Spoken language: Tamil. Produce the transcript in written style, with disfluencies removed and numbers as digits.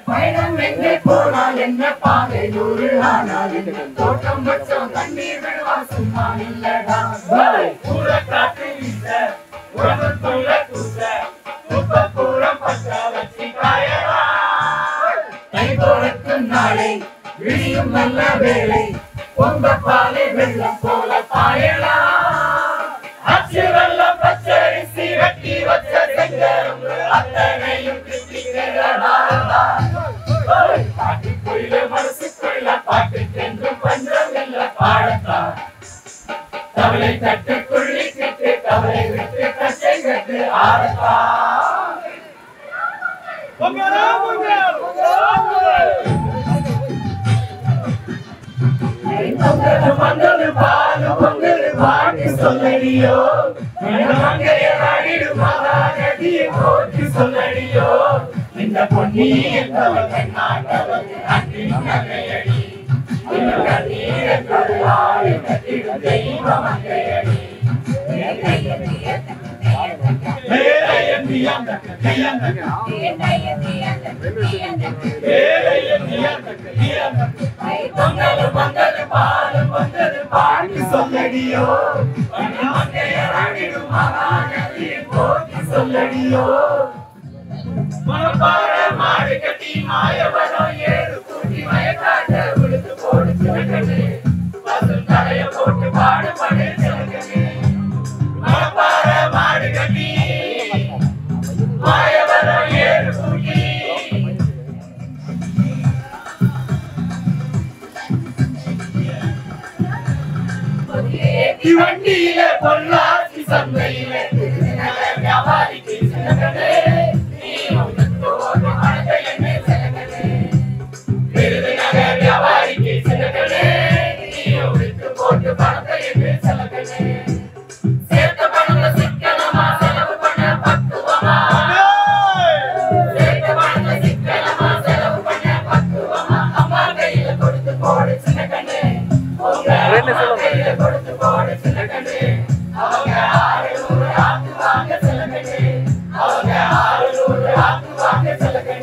பயணம் எங்கே போனால் என்ன பாதை நூறு ஆனால் தோட்டம் பட்சம் தண்ணீர் விடுவா சும்மா இல்லடா காற்று வீச உடம்புக்குள்ள கூச துப்பக்கூடம் பற்ற வச்சு காயடா கை போறக்கும் நாளை விழியும் நல்ல வேலை பொங்க பாலை வெள்ளம் போல பாயடா அச்சு வெள்ளம் பச்சரிசி வெட்டி வச்ச செங்கரும் அத்தனையும் பாட்டுக்குள்ள மனசுக்குள்ள பாட்டுக்கென்றும் பஞ்சம் இல்ல பாடத்தா கவலை தட்டு குள்ளி கிட்டு கவலை விட்டு கச்சை கட்டு ஆடத்தா மங்களு பாலு பொங்கல் பாட்டு சொல்லடியோ மகாநதியை போற்றி சொல்லடியோ இந்த பொன்னி என்பவள் நாட்டவள் அன்பின் நகையடி தெய்வம் அங்கையடி சொல்லடியோ சொல்லடியோ மனப்பாட மாடு கட்டி மாயவரம் ஏறு கூட்டி மயக்காட்ட விழுத்து போடு சிலகனே பசும் தலைய போட்டு பாடுபடு சிலகனே மனப்பாட மாடு கட்டி மாயவரம் ஏறு கூட்டி வண்டியில பொள்ளாச்சி சந்தையில வியாபாரிக்கு சிலகனே வியாபாரிக்கு சிலகனே போட்டு பணத்தை என்று செலகனே சேர்த்த பணத்தை சிக்கனமா செலவு பண்ண பக்குவமா சேர்த்த பணத்தை சிக்கனமா செலவு பண்ண பக்குவமா அம்மா கையில கொடுத்து போடு சிலகனே கையில கொடுத்து போடு சிலகனே அவங்க 600 ஆக்குவாங்க சிலகனே அவங்க 600 ஆக்குவாங்க சிலகனே